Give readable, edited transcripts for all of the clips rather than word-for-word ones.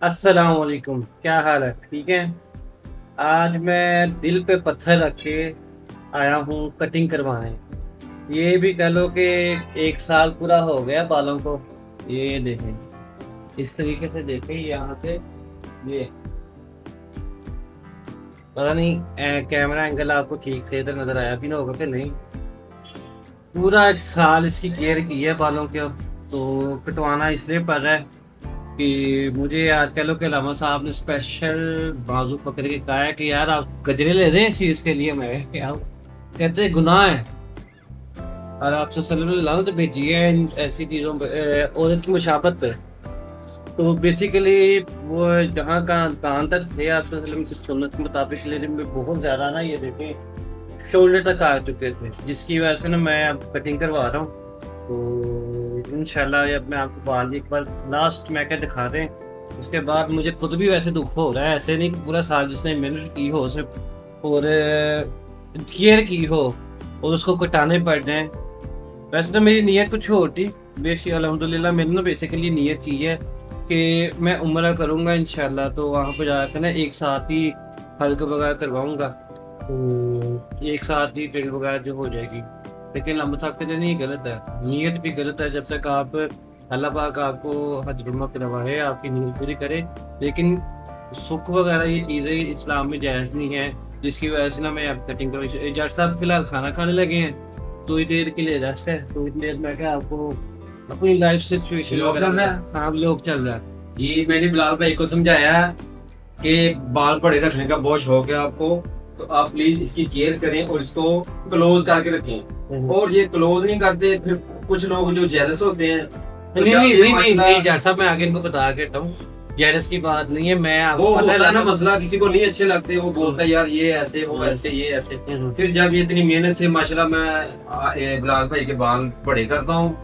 अस्सलाम वालेकुम, क्या हाल है? ठीक है? आज मैं दिल पे पत्थर रख के आया हूँ कटिंग करवाने। ये भी कह लो कि 1 साल पूरा हो गया बालों को। ये देखें, इस तरीके से देखें यहाँ से ये पता नहीं कैमरा एंगल आपको ठीक से इधर नज़र आया भी ना होगा कि नहीं। पूरा 1 साल इसकी केयर की है बालों के अब, तो कटवाना इसलिए पड़ रहा है कि मुझे आज कह लो कि अलामा साहब ने स्पेशल बाजू पकड़ के कहा है कि यार आप गजरे ले रहे हैं इस चीज़ के लिए। मैं क्या कहते हैं गुनाह है और आपसे सल्लल्लाहु अलैहि भेजी है इन ऐसी चीज़ों पे औरत की मुशाबत पे। तो बेसिकली वो जहाँ का कान तक थे आपसे वसल्लम की सुन्नत के मुताबिक, लेकिन में बहुत ज़्यादा ना ये देखें शोल्डर तक आ चुके थे, जिसकी वजह से ना मैं अब कटिंग करवा रहा हूँ। तो इंशाल्लाह अब मैं आपको बाल एक बार लास्ट में क्या दिखा दें। उसके बाद मुझे खुद भी वैसे दुख हो रहा है, ऐसे नहीं कि पूरा साल जिसने मेहनत की हो सिर्फ और केयर की हो और उसको कटाने पड़ जाए। वैसे तो मेरी नीयत कुछ और थी, बेशक अल्हम्दुलिल्लाह मेरी ना बेसिकली नीयत ये है कि मैं उम्रा करूँगा इंशाल्लाह, तो वहाँ पे जाकर ना एक साथ ही हल्क वगैरह करवाऊँगा, तो एक साथ ही ड्रिल वगैरह जो हो जाएगी। लेकिन अल्लाह साहब कहते नहीं, ये गलत है, नीयत भी गलत है। जब तक आप अल्लाह पाक आपको हज उम्रा करवाए, आपकी नीयत पूरी करे, लेकिन सुख वगैरह ये चीज़ें इस्लाम में जायज़ नहीं है, जिसकी वजह से ना मैं अब कटिंग करवाई। जज साहब फिलहाल खाना खाने लगे हैं, थोड़ी देर के लिए रेस्ट है, थोड़ी देर मैं क्या आपको अपनी लाइफ सिचुएशन व्लॉग चल रहा है। हाँ व्लॉग चल रहा है। जी, मैंने बिलाल भाई को समझाया है कि बाल बड़े रखने का बहुत शौक है आपको, तो आप प्लीज इसकी केयर करें और इसको क्लोज करके रखें। और ये क्लोज नहीं करते, फिर कुछ लोग जो जेलस होते हैं, तो नहीं जब नहीं ये नहीं नहीं मसला नहीं जज साहब, मैं आगे इनको बता के हूँ, जेलस की बात नहीं है। मैं वो आपको पता होता है ना लगा मसला, किसी को नहीं अच्छे लगते, वो बोलता है यार ये ऐसे वो ऐसे ये ऐसे। फिर जब ये इतनी मेहनत से माशाल्लाह मैं बिलाल भाई के बाल बड़े करता हूँ,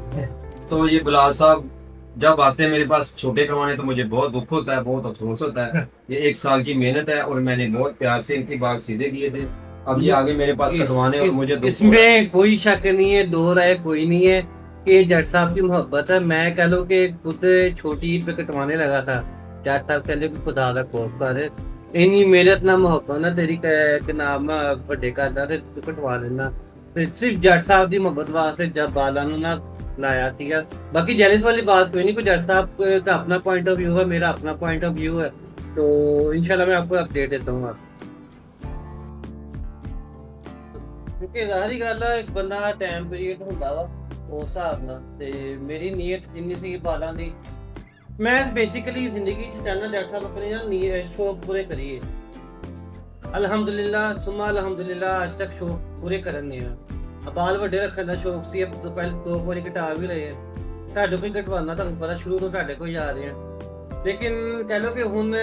तो ये बिलाल साहब जब आते हैं मेरे पास छोटे करवाने, तो मुझे बहुत दुख होता है, बहुत अफसोस होता है। ये 1 साल की मेहनत है और मैंने बहुत प्यार से इनके बाल सीधे किए थे। अब ये आगे मेरे पास कटवाने और मुझे दुख हो रहा है। इसमें कोई शक नहीं है, दो राय कोई नहीं है कि जज साहब की मोहब्बत है। मैं कह लो कि खुद छोटी ईद पे कटवाने लगा था, जज साहब कह लो कि खुदा का खौफ कर इन्हीं मेहनत ना मोहब्बत ना तेरी के नाम बड़े करदा ते तू कटवा लेना। ते सिर्फ जज साहब की मोहब्बत वास्ते जब बालां नूं ना लाया सीगा। बाकी जेलस वाली बात कोई नहीं, कोई जज साहब का अपना पॉइंट ऑफ व्यू है, मेरा अपना पॉइंट ऑफ व्यू है, तो इंशाल्लाह मैं आपको अपडेट देता हूँ। ਕਿਉਂਕਿ ਜ਼ਾਹਰੀ ਗੱਲ ਆ, ਇੱਕ ਬੰਦਾ ਟਾਈਮ ਪੀਰੀਅਡ ਹੁੰਦਾ ਵਾ ਉਸ ਹਿਸਾਬ ਨਾਲ, ਤੇ ਮੇਰੀ ਨੀਅਤ ਜਿੰਨੀ ਸੀ ਬਾਲਾਂ ਦੀ, ਮੈਂ ਬੇਸਿਕਲੀ ਜ਼ਿੰਦਗੀ 'ਚ ਚਾਹੁੰਦਾ ਡਾਕਟਰ ਸਾਹਿਬ ਆਪਣੇ ਨਾ ਸ਼ੌਕ ਪੂਰੇ ਕਰੀਏ। ਅਲਹਮਦੁਲਿल्लाह ਸੁਮਾ ਅਲਹਮਦੁਲਿल्लाह ਅੱਜ ਤੱਕ ਸ਼ੌਕ ਪੂਰੇ ਕਰਨ ਨੇ ਆ। ਬਾਲ ਵੱਡੇ ਰੱਖਣ ਦਾ ਸ਼ੌਕ ਸੀ, ਅਬ ਤੋਂ ਪਹਿਲੇ 2 ਵਾਰੀ ਕਟਾ ਵੀ ਲਏ ਆ। ਤੁਹਾਡੇ ਕੋਈ ਕਟਵਾਉਣਾ, ਤੁਹਾਨੂੰ ਪਤਾ ਸ਼ੁਰੂ ਤੋਂ ਤੁਹਾਡੇ ਕੋਲ ਆ ਰਹੇ ਆ। ਲੇਕਿਨ ਕਹਿ ਲਓ ਕਿ ਹੁਣ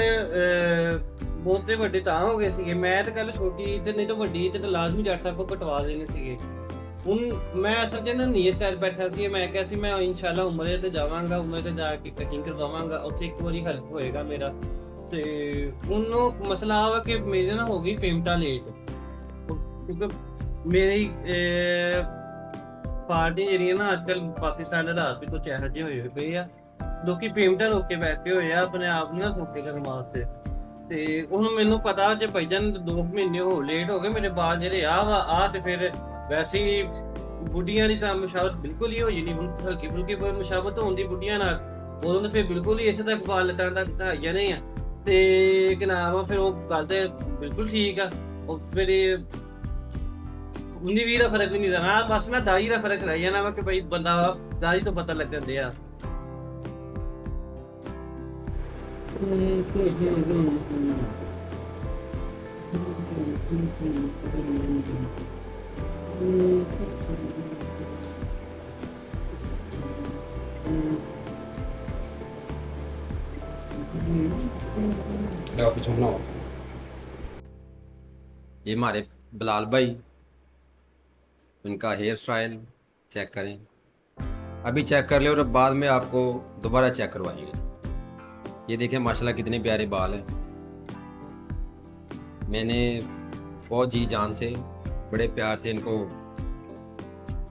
ਬਹੁਤੇ ਵੱਡੇ ਤਾਂ ਹੋ ਗਏ ਸੀਗੇ। ਮੈਂ ਤਾਂ ਕਹਿ ਲਓ ਛੋਟੀ ਤੇ ਨਹੀਂ ਤਾਂ ਵੱਡੀ ਤੇ ਲਾਜ਼ਮੀ ਡਾਕਟਰ ਸਾਹਿਬ ਕੋਲ ਕਟਵਾ ਦੇਣੇ ਸੀਗੇ। ਹੁਣ ਮੈਂ ਅਸਲ 'ਚ ਨਾ ਨੀਅਤ ਕਰ ਬੈਠਾ ਸੀ, ਮੈਂ ਕਿਹਾ ਸੀ ਮੈਂ ਇੰਸ਼ਾਅੱਲਾ ਉਮਰੇ ਤੇ ਜਾਵਾਂਗਾ, ਉਮਰੇ ਤੇ ਜਾ ਕੇ ਕਟਿੰਗ ਕਰਵਾਵਾਂਗਾ, ਉੱਥੇ ਇੱਕ ਵਾਰੀ ਹੈਲਪ ਹੋਏਗਾ ਮੇਰਾ। ਤੇ ਉਹਨੂੰ ਮਸਲਾ ਆ ਵਾ ਕਿ ਮੇਰੇ ਨਾ ਹੋ ਗਈ ਪੇਮੈਂਟਾਂ ਲੇਟ, ਕਿਉਂਕਿ ਮੇਰੀ ਪਾਰਟੀ ਜਿਹੜੀਆਂ ਨਾ ਅੱਜ ਕੱਲ੍ਹ ਪਾਕਿਸਤਾਨ ਦੇ ਹਾਲਾਤ ਵੀ ਕੁਛ ਇਹੋ ਜਿਹੇ ਹੋਏ ਪਏ ਆ, ਲੋਕੀ ਪੇਮੈਂਟਾਂ ਰੋਕ ਕੇ ਬੈਠੇ ਹੋਏ ਆ ਆਪਣੇ ਆਪ ਨੂੰ ਨਾ ਸੌਖੇ ਕਰਨ ਵਾਸਤੇ। ਤੇ ਹੁਣ ਮੈਨੂੰ ਪਤਾ ਜੇ ਭਾਈਜਾਨ 2 ਮਹੀਨੇ ਹੋ ਲੇਟ ਹੋ ਗਏ, ਮੇਰੇ ਬਾਲ ਜਿਹੜੇ ਆ ਤੇ ਫਿਰ ਵੈਸੇ ਹੀ ਬੁੱਢੀਆਂ ਦੀ ਤਾਂ ਮੁਸ਼ਾਵਤ ਬਿਲਕੁਲ ਹੀ ਹੋ ਜਾਣੀ, ਹਲਕੀ ਫੁਲਕੀ ਮੁਸ਼ਾਵਤ ਹੋਣ ਦੀ ਬੁੱਢੀਆਂ ਨਾਲ, ਉਦੋਂ ਤਾਂ ਫਿਰ ਬਿਲਕੁਲ ਹੀ ਇਸੇ ਤੱਕ ਬਾਲ ਲਟਾਉਣ ਤੱਕ ਤਾਂ ਜਾਣੇ ਆ। ਤੇ ਕਿ ਨਾਮ ਆ, ਫਿਰ ਉਹ ਗੱਲ ਤੇ ਬਿਲਕੁਲ ਠੀਕ ਆ। ਉਹ ਫਿਰ 19-20 ਦਾ ਫਰਕ ਵੀ ਨਹੀਂ ਰਹਿਣਾ, ਬਸ ਨਾ ਦਾਈ ਦਾ ਫਰਕ ਰਹਿ ਜਾਣਾ ਵਾ ਕਿ ਭਾਈ ਬੰਦਾ ਦਾਈ ਤੋਂ ਪਤਾ ਲੱਗਣ ਦਿਆ। क्या कुछ होना हो। ये हमारे बिलाल भाई, उनका हेयर स्टाइल चेक करें, अभी चेक कर ले और बाद में आपको दोबारा चेक करवाएंगे। ये देखें माशाल्लाह कितने प्यारे बाल हैं। मैंने बहुत जी जान से बड़े प्यार से इनको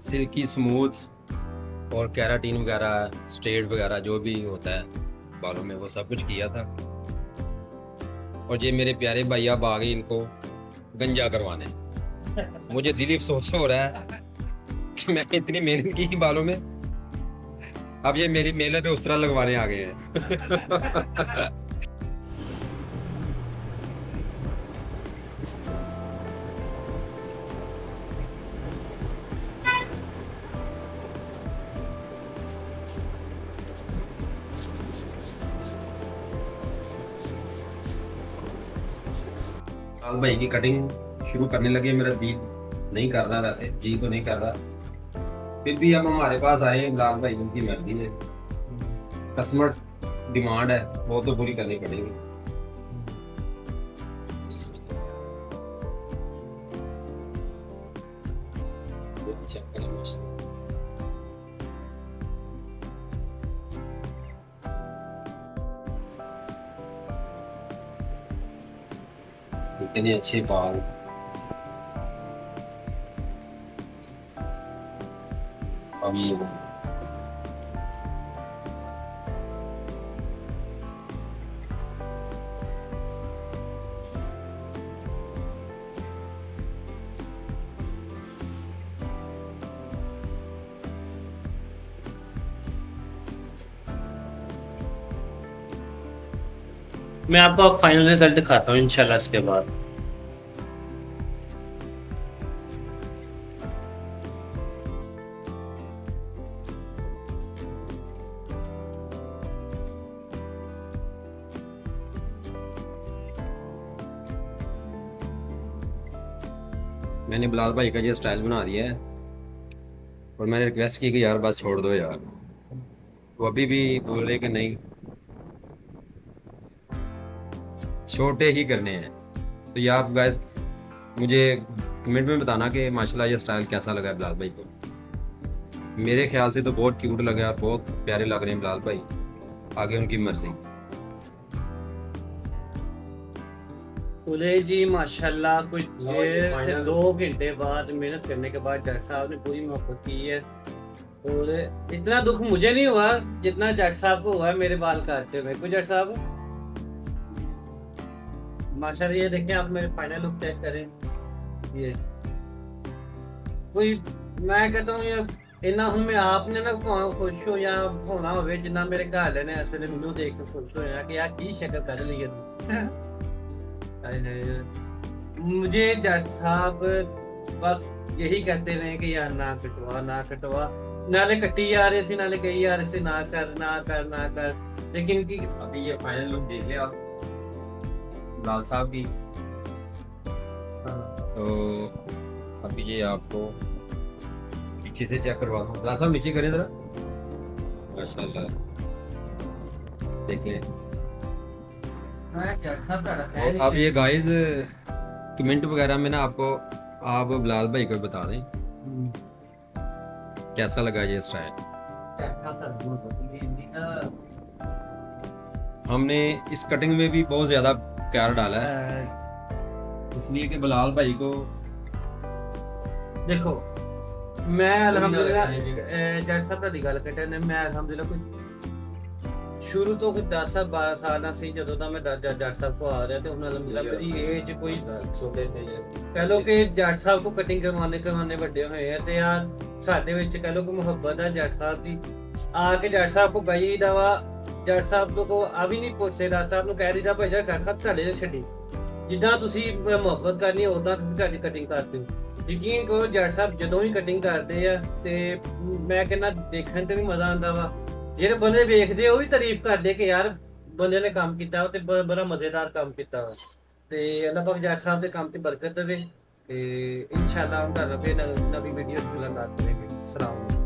सिल्की स्मूथ और कैराटीन वगैरह स्ट्रेट वगैरह जो भी होता है बालों में, वो सब कुछ किया था। और ये मेरे प्यारे भाई अब आ गए इनको गंजा करवाने। मुझे दिल अफसोस हो रहा है कि मैंने इतनी मेहनत की बालों में, अब ये मेरी मेले पे उस तरह लगवाने आ गए हैं। लाल भाई की कटिंग शुरू करने लगे, मेरा दिल नहीं कर रहा, वैसे जी तो नहीं कर रहा, फिर भी अब हमारे पास आए हैं लाल भाई, उनकी मर्जी है, कस्टमर डिमांड है, वो तो पूरी करनी पड़ेगी। चेक करें माशाल्लाह। इतने अच्छे बाल, अभी मैं आपको फाइनल रिजल्ट दिखाता हूँ इंशाल्लाह इसके बाद। मैंने बिलाल भाई का ये स्टाइल बना दिया है, और मैंने रिक्वेस्ट की कि यार बस छोड़ दो यार, वो अभी भी बोले कि नहीं छोटे ही करने हैं। तो ये आप गाइस मुझे कमेंट में बताना कि माशाल्लाह ये स्टाइल कैसा लगा है बिलाल भाई को। मेरे ख्याल से तो बहुत क्यूट लगे और बहुत प्यारे लग रहे हैं बिलाल भाई, आगे उनकी मर्जी। बोले जी माशाल्लाह कुछ 2 घंटे बाद मेहनत करने के बाद डॉक्टर साहब ने पूरी मोहब्बत की है, और इतना दुख मुझे नहीं हुआ जितना डॉक्टर साहब को हुआ है मेरे बाल काटते हुए। कुछ डॉक्टर साहब माशाल्लाह ये देखें, आप मेरे फाइनल लुक चेक करें। ये कोई मैं कहता हूँ ये इन्ना हूँ मैं आपने ना खुश हो या होना हो जिन्ना मेरे घर ने असले मैनू देख के खुश होया कि यार की शक्ल कर ली है। मुझे जज साहब बस यही कहते रहे कि यार ना कटवा ना कटवा, नाले कट्टी जा रहे थे नाले कही जा रहे थे ना कर ना कर ना कर, लेकिन की अभी ये फाइनल लुक देख लिया आप लाल साहब की, तो अभी ये आपको पीछे से चेक करवा दूं। लाल साहब नीचे करें जरा, माशाल्लाह देख लें। और अब ये गाइस कमेंट वगैरह में ना आपको आप बिलाल भाई को बता दें कैसा लगा ये स्टाइल। हमने इस कटिंग में भी बहुत ज्यादा प्यार डाला है, इसलिए कि बिलाल भाई को देखो मैं अल्हम्दुलिल्लाह जज साहब दी गल कटे ने मैं अल्हम्दुलिल्लाह कोई शुरू तो कोई 10-12 साल से ਜਦੋਂ ਦਾ ਮੈਂ ਜੱਟ ਸਾਹਿਬ को आ रहा ਤੇ ਹੁਣ ਅਲਹਮਦੁਲਿल्लाह ਮੇਰੀ ਏਜ ਕੋਈ ਛੋਟੇ ਨਹੀਂ ਹੈ। ਕਹ ਲੋ ਕਿ ਜੱਟ ਸਾਹਿਬ को ਕਟਿੰਗ ਕਰਵਾने ਵੱਡੇ ਹੋਏ ਆ, ਤੇ ਯਾਰ ਸਾਡੇ ਵਿੱਚ ਕਹ ਲੋ ਕਿ ਮੁਹੱਬਤ ਹੈ ਜੱਟ ਸਾਹਿਬ ਦੀ। ਆ ਕੇ ਜੱਟ ਸਾਹਿਬ को ਬਈ ਦਾ ਵਾ, ਜੱਟ ਸਾਹਿਬ को ਆ ਵੀ ਨਹੀਂ ਪੁੱਛੇ, ਜੱਟ ਸਾਹਿਬ ਨੂੰ ਕਹਿ ਦਿੱਤਾ ਭਾਈ ਜੱਟ ਸਾਹਿਬ ਤੁਹਾਡੇ ਤੇ ਛੱਡੀ, ਜਿੱਦਾਂ ਤੁਸੀਂ ਮੁਹੱਬਤ ਕਰਨੀ ਉਦਾਂ ਤੁਸੀਂ ਤੁਹਾਡੀ ਕਟਿੰਗ ਕਰਦੇ ਹੋ। ਯਕੀਨ ਕਰੋ ਜੱਟ ਸਾਹਿਬ ਜਦੋਂ ਵੀ ਕਟਿੰਗ ਕਰਦੇ ਆ ਤੇ ਮੈਂ ਕਹਿੰਦਾ ਦੇਖਣ ਤੇ ਵੀ ਮਜ਼ਾ ਆਉਂਦਾ ਵਾ, ਜਿਹੜੇ ਬੰਦੇ ਵੇਖਦੇ ਉਹ ਵੀ ਤਾਰੀਫ ਕਰਦੇ ਕਿ ਯਾਰ ਬੰਦੇ ਨੇ ਕੰਮ ਕੀਤਾ ਉਹ ਤੇ ਬੜਾ ਮਜ਼ੇਦਾਰ ਕੰਮ ਕੀਤਾ ਵਾ। ਤੇ ਅੱਲਾਹ ਪਾਕ ਜੱਟ ਸਾਹਿਬ ਦੇ ਕੰਮ ਤੇ ਬਰਕਤ ਦੇਵੇ, ਤੇ ਇਨਸ਼ਾਅੱਲਾ हम ਤੁਹਾਨੂੰ ਫਿਰ ਨਵੀਂ ਵੀਡੀਓ ਮੁਲਾਕਾਤ ਕਰਾਂਗੇ। अस्सलाम वालेकुम।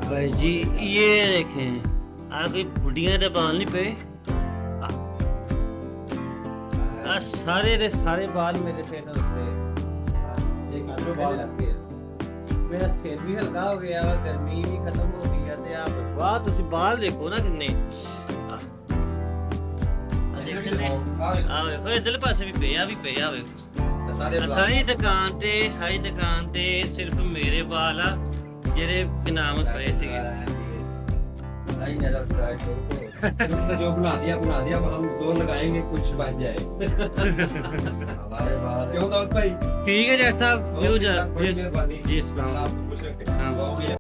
भाई जी ये देखें आ कोई बुढ़िया दे बाल नहीं पे, आ सारे रे सारे बाल मेरे सिर पे, एक बाल लग गया, मेरा सिर भी हल्का हो गया, गर्मी भी खत्म हो गई है। ते आप वाह तुसी बाल देखो ना कितने ਵੇਖੋ ਇਧਰਲੇ ਪਾਸੇ ਵੀ ਪਿਆ ਵੇਖੋ। ਸਾਰੀ ਦੁਕਾਨ ਤੇ ਸਿਰਫ ਮੇਰੇ ਵਾਲ ਆ ਜਿਹੜੇ ਇਨਾਮ ਪਏ ਸੀਗੇ। नहीं मेरा तो जो बना दिया अब हम दो लगाएंगे कुछ बन जाए हमारे बाहर क्यों दाऊद भाई ठीक है जैसा बड़ी मेहरबानी जी, सलाम। आप कुछ रखें हाँ।